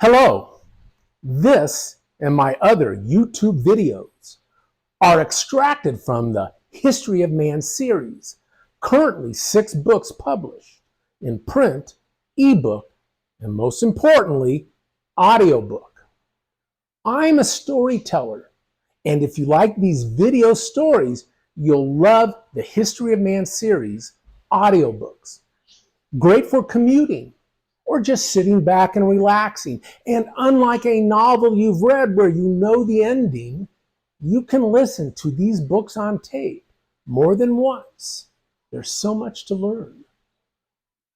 Hello, this and my other YouTube videos are extracted from the History of Man series, currently 6 books published in print, ebook, and most importantly, audiobook. I'm a storyteller, and if you like these video stories, you'll love the History of Man series audiobooks. Great for commuting, or just sitting back and relaxing. And unlike a novel you've read where you know the ending, you can listen to these books on tape more than once. There's so much to learn.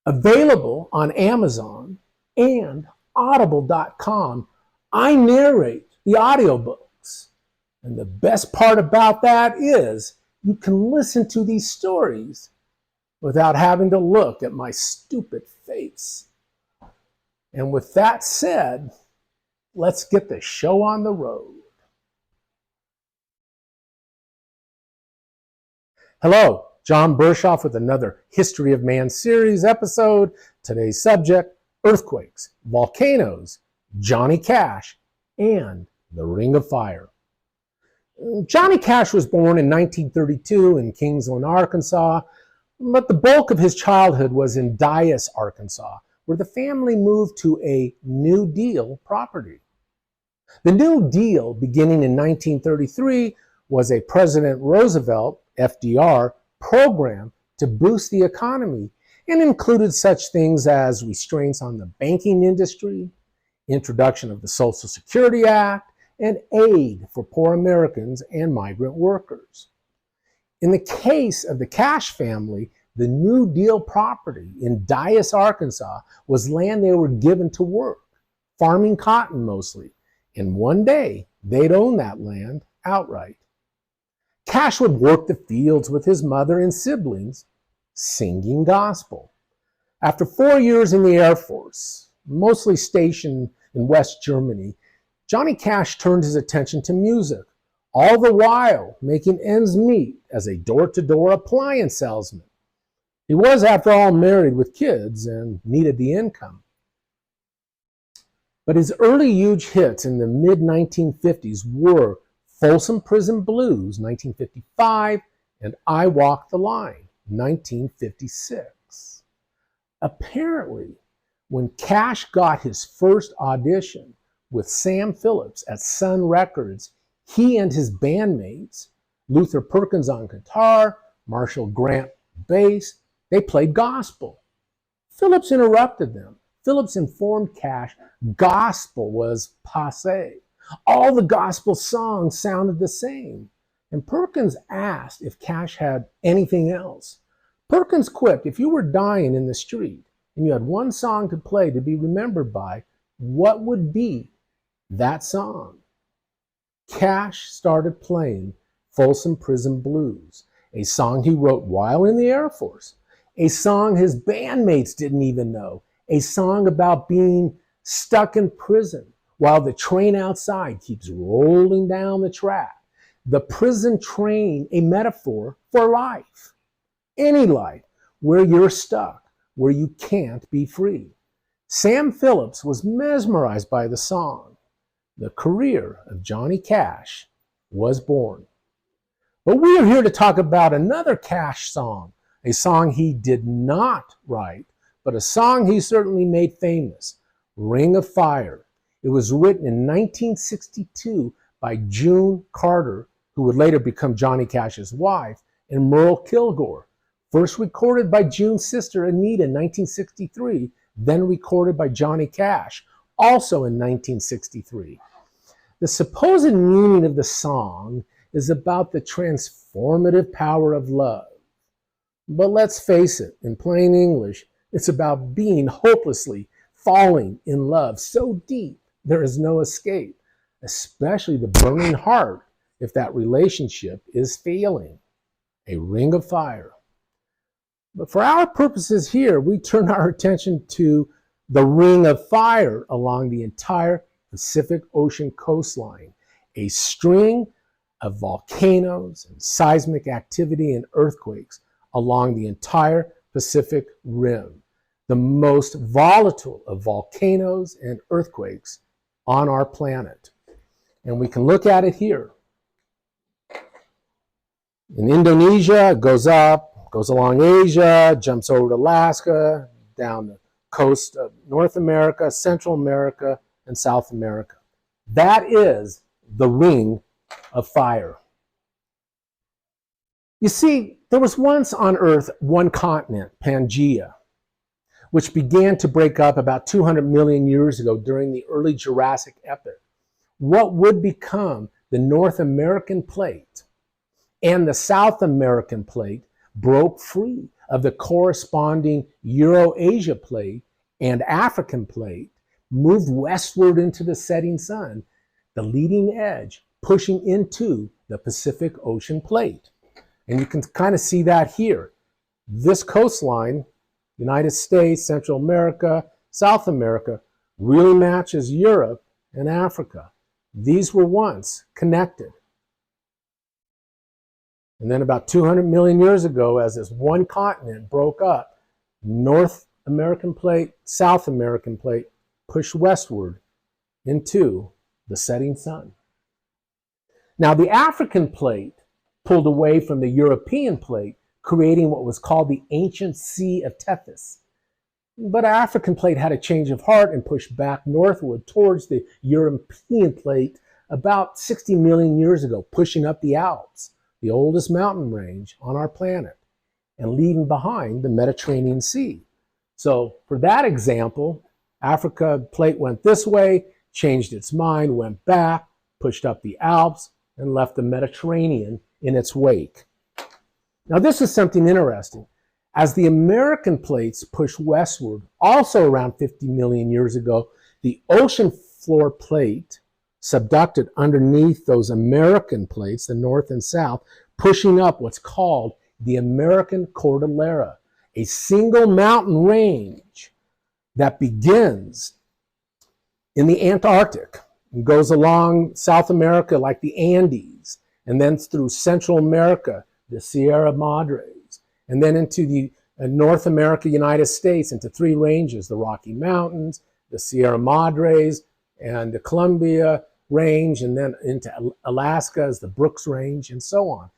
Available on Amazon and audible.com, I narrate the audiobooks. And the best part about that is you can listen to these stories without having to look at my stupid face. And with that said, let's get the show on the road. Hello, John Bershoff with another History of Man series episode. Today's subject, earthquakes, volcanoes, Johnny Cash, and the Ring of Fire. Johnny Cash was born in 1932 in Kingsland, Arkansas, but the bulk of his childhood was in Dyess, Arkansas, where the family moved to a New Deal property. The New Deal, beginning in 1933, was a President Roosevelt, FDR, program to boost the economy and included such things as restraints on the banking industry, introduction of the Social Security Act, and aid for poor Americans and migrant workers. In the case of the Cash family, the New Deal property in Dyess, Arkansas, was land they were given to work, farming cotton mostly, and one day they'd own that land outright. Cash would work the fields with his mother and siblings, singing gospel. After 4 years in the Air Force, mostly stationed in West Germany, Johnny Cash turned his attention to music, all the while making ends meet as a door-to-door appliance salesman. He was, after all, married with kids and needed the income. But his early huge hits in the mid-1950s were Folsom Prison Blues, 1955, and I Walk the Line, 1956. Apparently, when Cash got his first audition with Sam Phillips at Sun Records, he and his bandmates, Luther Perkins on guitar, Marshall Grant bass, they played gospel. Phillips interrupted them. Phillips informed Cash gospel was passé. All the gospel songs sounded the same. And Perkins asked if Cash had anything else. Perkins quipped, if you were dying in the street and you had one song to play to be remembered by, what would be that song? Cash started playing Folsom Prison Blues, a song he wrote while in the Air Force. A song his bandmates didn't even know. A song about being stuck in prison while the train outside keeps rolling down the track. The prison train, a metaphor for life. Any life where you're stuck, where you can't be free. Sam Phillips was mesmerized by the song. The career of Johnny Cash was born. But we are here to talk about another Cash song. A song he did not write, but a song he certainly made famous, Ring of Fire. It was written in 1962 by June Carter, who would later become Johnny Cash's wife, and Merle Kilgore. First recorded by June's sister Anita in 1963, then recorded by Johnny Cash, also in 1963. The supposed meaning of the song is about the transformative power of love. But let's face it, in plain English, it's about being hopelessly falling in love so deep there is no escape, especially the burning heart if that relationship is failing. A ring of fire. But for our purposes here, we turn our attention to the ring of fire along the entire Pacific Ocean coastline, a string of volcanoes and seismic activity and earthquakes along the entire Pacific Rim. the most volatile of volcanoes and earthquakes on our planet. And we can look at it here. In Indonesia, it goes up, goes along Asia, jumps over to Alaska, down the coast of North America, Central America, and South America. That is the Ring of Fire. You see, there was once on Earth one continent, Pangaea, which began to break up about 200 million years ago during the early Jurassic epoch. What would become the North American plate and the South American plate broke free of the corresponding Euro-Asia plate and African plate, moved westward into the setting sun, the leading edge pushing into the Pacific Ocean plate. And you can kind of see that here. This coastline, United States, Central America, South America, really matches Europe and Africa. These were once connected. And then about 200 million years ago, as this one continent broke up, North American plate, South American plate pushed westward into the setting sun. Now, the African plate pulled away from the European plate, creating what was called the ancient Sea of Tethys. But our African plate had a change of heart and pushed back northward towards the European plate about 60 million years ago, pushing up the Alps, the oldest mountain range on our planet, and leaving behind the Mediterranean Sea. So for that example, Africa plate went this way, changed its mind, went back, pushed up the Alps, and left the Mediterranean in its wake. Now this is something interesting. As the American plates pushed westward, also around 50 million years ago, the ocean floor plate subducted underneath those American plates, the north and south, pushing up what's called the American Cordillera, a single mountain range that begins in the Antarctic and goes along South America like the Andes, and then through Central America, the Sierra Madres, and then into the North America, United States, into three ranges, the Rocky Mountains, the Sierra Madres, and the Columbia Range, and then into Alaska as the Brooks Range, and so on.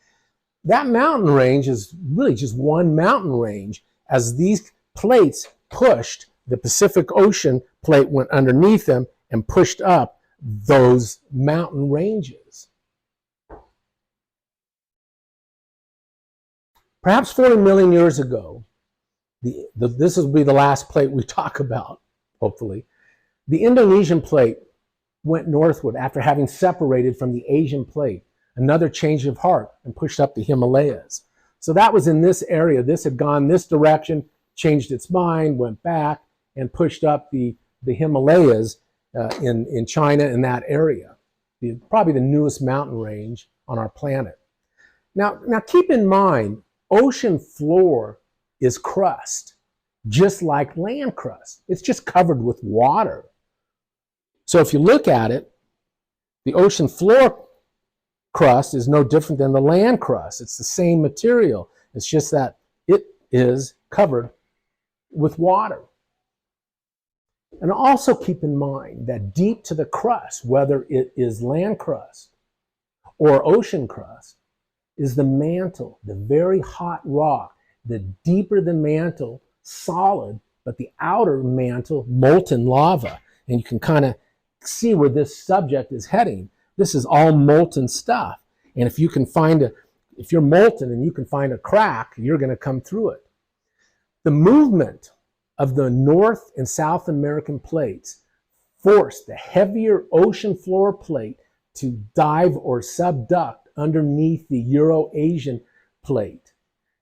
That mountain range is really just one mountain range. As these plates pushed, the Pacific Ocean plate went underneath them and pushed up those mountain ranges. Perhaps 40 million years ago, this will be the last plate we talk about, hopefully. The Indonesian plate went northward after having separated from the Asian plate, another change of heart, and pushed up the Himalayas. So that was in this area. This had gone this direction, changed its mind, went back, and pushed up the Himalayas in China, in that area. Probably the newest mountain range on our planet. Now keep in mind, ocean floor is crust, just like land crust. It's just covered with water. So if you look at it, the ocean floor crust is no different than the land crust. It's the same material. It's just that it is covered with water. And also keep in mind that deep to the crust, whether it is land crust or ocean crust, is the mantle, the very hot rock. The deeper the mantle, solid, but the outer mantle, molten lava. And you can kind of see where this subject is heading. This is all molten stuff. And if you're molten and you can find a crack, you're going to come through it. The movement of the North and South American plates forced the heavier ocean floor plate to dive or subduct underneath the Euro-Asian plate.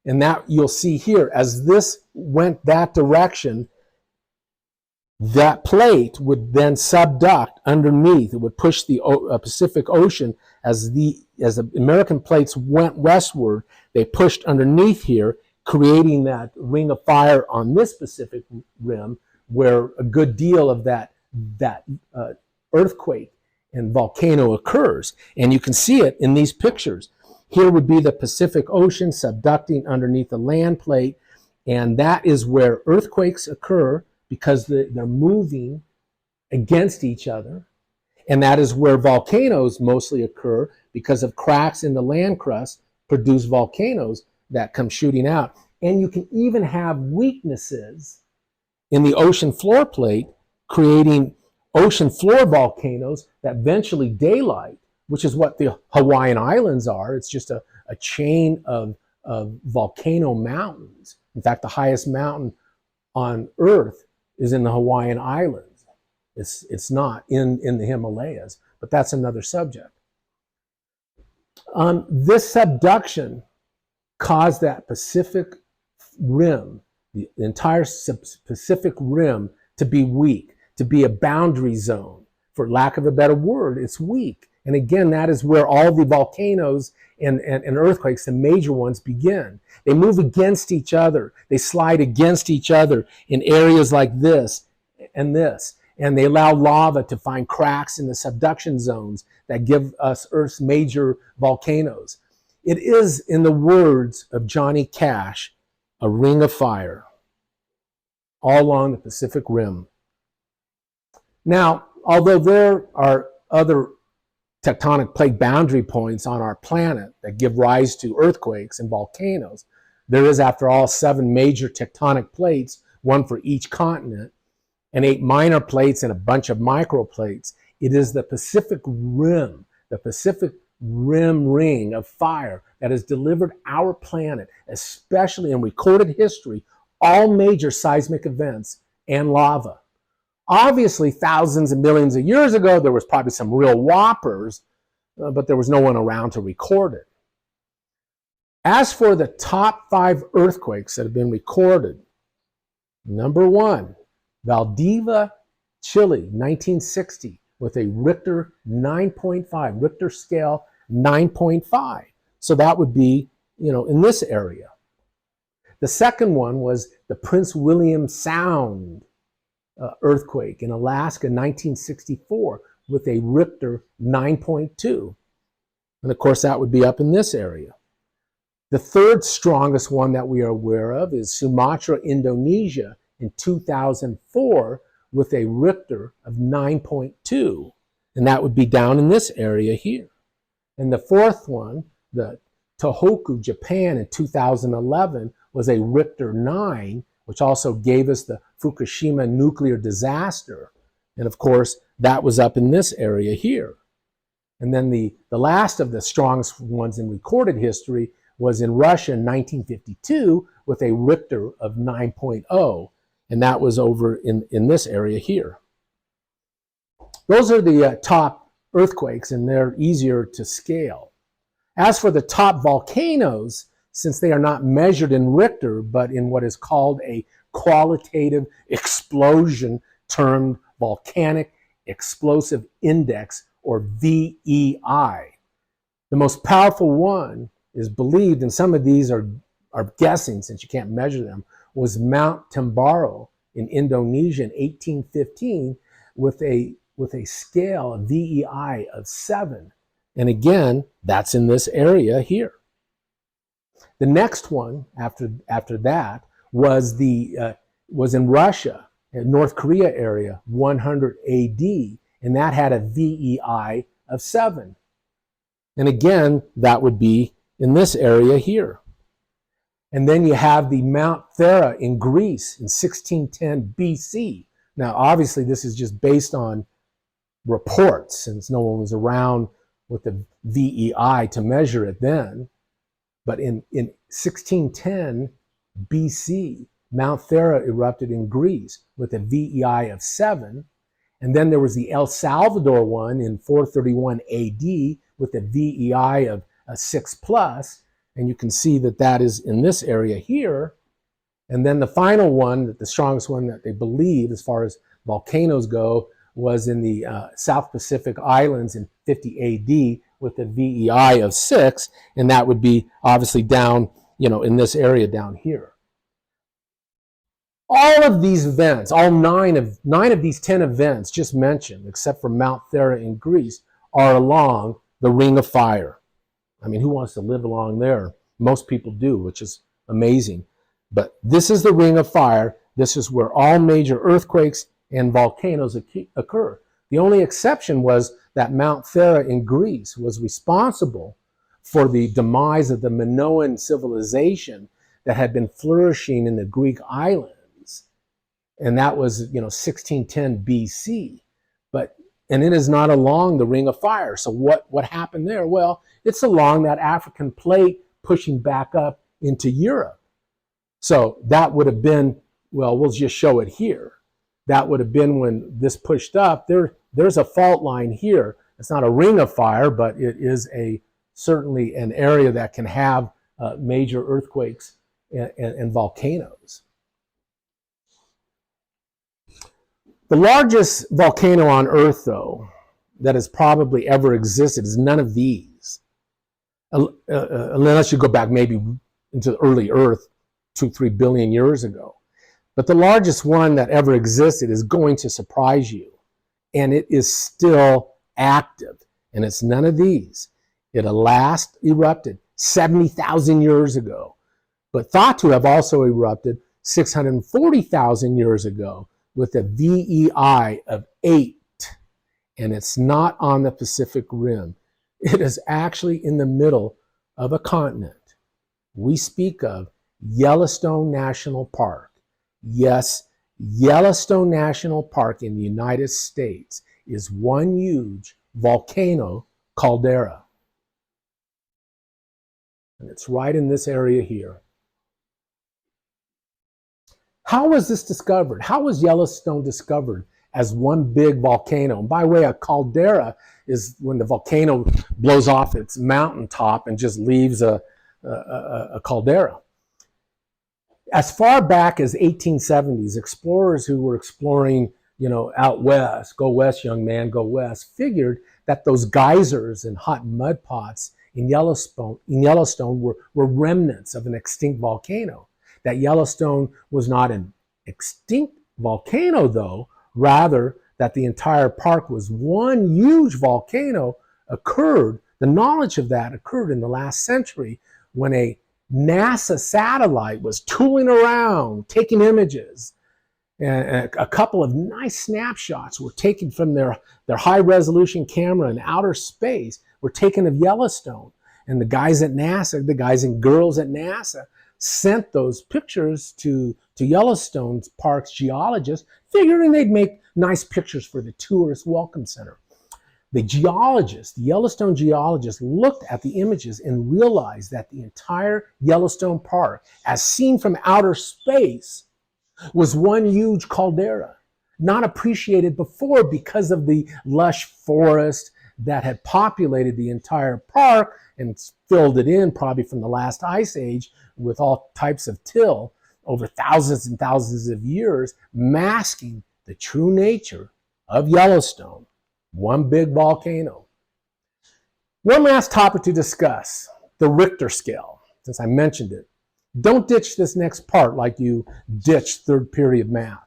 And that you'll see here, as this went that direction, that plate would then subduct underneath. It would push the Pacific Ocean. As the American plates went westward, they pushed underneath here, creating that ring of fire on this Pacific rim, where a good deal of that earthquake and volcano occurs. And you can see it in these pictures. Here would be the Pacific Ocean subducting underneath the land plate, And that is where earthquakes occur because they're moving against each other. And that is where volcanoes mostly occur because of cracks in the land crust produce volcanoes that come shooting out. And you can even have weaknesses in the ocean floor plate, creating ocean floor volcanoes that eventually daylight, which is what the Hawaiian Islands are. It's just a chain of volcano mountains. In fact, the highest mountain on Earth is in the Hawaiian Islands. It's not in the Himalayas, but that's another subject. This subduction caused that Pacific rim, the entire Pacific rim, to be weak, to be a boundary zone. For lack of a better word, it's weak. And again, that is where all the volcanoes and earthquakes, the major ones, begin. They move against each other. They slide against each other in areas like this and this. And they allow lava to find cracks in the subduction zones that give us Earth's major volcanoes. It is, in the words of Johnny Cash, a ring of fire all along the Pacific Rim. Now, although there are other tectonic plate boundary points on our planet that give rise to earthquakes and volcanoes, there is, after all, 7 major tectonic plates, one for each continent, and 8 minor plates and a bunch of microplates. It is the Pacific Rim ring of fire that has delivered our planet, especially in recorded history, all major seismic events and lava. Obviously, thousands and millions of years ago, there was probably some real whoppers, but there was no one around to record it. As for the top 5 earthquakes that have been recorded, number 1, Valdivia, Chile, 1960, with a Richter 9.5, Richter scale 9.5. So that would be, in this area. The second one was the Prince William Sound earthquake in Alaska, 1964, with a Richter 9.2. And of course, that would be up in this area. The third strongest one that we are aware of is Sumatra, Indonesia, in 2004, with a Richter of 9.2. And that would be down in this area here. And the fourth one, the Tohoku, Japan, in 2011, was a Richter 9, which also gave us the Fukushima nuclear disaster. And of course, that was up in this area here. And then the last of the strongest ones in recorded history was in Russia in 1952 with a Richter of 9.0. And that was over in this area here. Those are the top earthquakes, and they're easier to scale. As for the top volcanoes, since they are not measured in Richter, but in what is called a qualitative explosion termed Volcanic Explosive Index, or VEI. The most powerful one is believed, and some of these are guessing since you can't measure them, was Mount Tambaro in Indonesia in 1815 with a scale, a VEI of 7. And again, that's in this area here. The next one after that was was in Russia, in North Korea area, 100 AD, and that had a VEI of 7. And again, that would be in this area here. And then you have the Mount Thera in Greece in 1610 BC. Now, obviously, this is just based on reports, since no one was around with the VEI to measure it then. But in 1610 BC, Mount Thera erupted in Greece with a VEI of 7. And then there was the El Salvador one in 431 AD with a VEI of 6+. And you can see that that is in this area here. And then the final one, the strongest one that they believe as far as volcanoes go, was in the South Pacific Islands in 50 AD with a VEI of 6. And that would be obviously down, in this area down here. All of these events, all nine of these 10 events just mentioned, except for Mount Thera in Greece, are along the Ring of Fire. I mean, who wants to live along there? Most people do, which is amazing. But this is the Ring of Fire. This is where all major earthquakes and volcanoes occur. The only exception was that Mount Thera in Greece was responsible for the demise of the Minoan civilization that had been flourishing in the Greek islands. And that was, 1610 BC. And it is not along the Ring of Fire. So what happened there? Well, it's along that African plate pushing back up into Europe. So that would have been, well, we'll just show it here. That would have been when this pushed up. There's a fault line here. It's not a ring of fire, but it is certainly an area that can have major earthquakes and volcanoes. The largest volcano on Earth, though, that has probably ever existed is none of these. Unless you go back maybe into the early Earth, 2-3 billion years ago. But the largest one that ever existed is going to surprise you. And it is still active. And it's none of these. It last erupted 70,000 years ago, but thought to have also erupted 640,000 years ago with a VEI of 8. And it's not on the Pacific Rim. It is actually in the middle of a continent. We speak of Yellowstone National Park. Yes, Yellowstone National Park in the United States is one huge volcano caldera. And it's right in this area here. How was this discovered? How was Yellowstone discovered as one big volcano? And by the way, a caldera is when the volcano blows off its mountaintop and just leaves a caldera. As far back as 1870s, explorers who were exploring, out west, go west, young man, go west, figured that those geysers and hot mud pots in Yellowstone were remnants of an extinct volcano. That Yellowstone was not an extinct volcano, though, rather that the entire park was one huge volcano occurred. The knowledge of that occurred in the last century when a NASA satellite was tooling around, taking images. And a couple of nice snapshots were taken from their high-resolution camera in outer space, were taken of Yellowstone. And the guys at NASA, the guys and girls at NASA, sent those pictures to Yellowstone Park's geologists, figuring they'd make nice pictures for the tourist welcome center. The Yellowstone geologists, looked at the images and realized that the entire Yellowstone Park, as seen from outer space, was one huge caldera, not appreciated before because of the lush forest that had populated the entire park and filled it in probably from the last ice age with all types of till over thousands and thousands of years, masking the true nature of Yellowstone, one big volcano. One last topic to discuss, the Richter scale, since I mentioned it. Don't ditch this next part like you ditched third period math.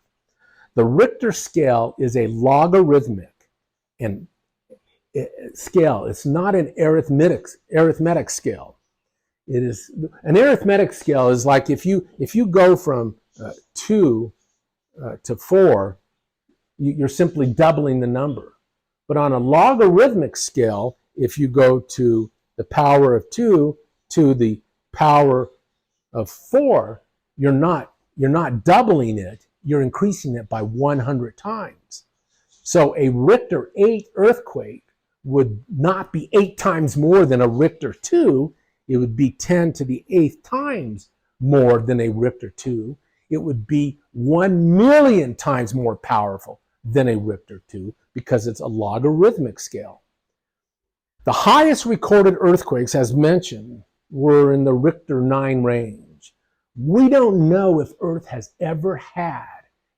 The Richter scale is a logarithmic scale. It's not an arithmetic scale. It is an arithmetic scale is like if you go from 2 to 4, you're simply doubling the number. But on a logarithmic scale, if you go to the power of 2 to the power of 4, you're not doubling it, you're increasing it by 100 times. So a Richter 8 earthquake would not be 8 times more than a Richter 2, it would be 10 to the 8th times more than a Richter 2. It would be 1 million times more powerful than a Richter 2 because it's a logarithmic scale. The highest recorded earthquakes, as mentioned, were in the Richter 9 range. We don't know if Earth has ever had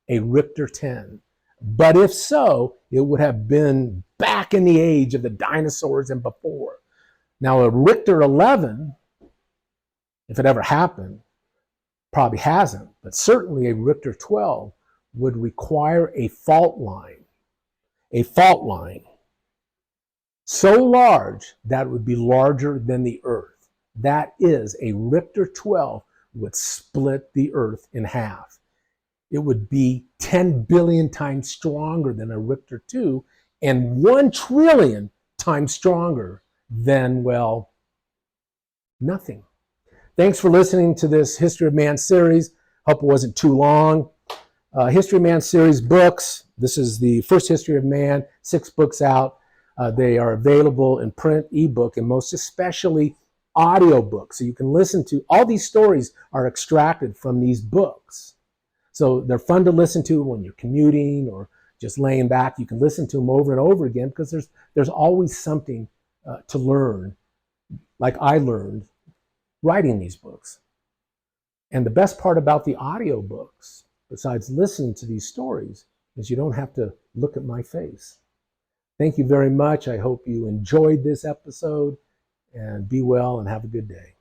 a Richter 10, but if so, it would have been back in the age of the dinosaurs and before. Now, a Richter 11, if it ever happened, probably hasn't, but certainly a Richter 12 would require a fault line. A fault line so large that it would be larger than the Earth. That is, a Richter 12 would split the Earth in half. It would be 10 billion times stronger than a Richter 2 and 1 trillion times stronger than, well, nothing. Thanks for listening to this History of Man series. Hope it wasn't too long. History of Man series books. This is the first History of Man, 6 books out. They are available in print, ebook, and most especially audiobook. So you can listen to, all these stories are extracted from these books. So they're fun to listen to when you're commuting or just laying back. You can listen to them over and over again because there's always something to learn, like I learned writing these books. And the best part about the audiobooks, besides listening to these stories, is you don't have to look at my face. Thank you very much. I hope you enjoyed this episode, and be well and have a good day.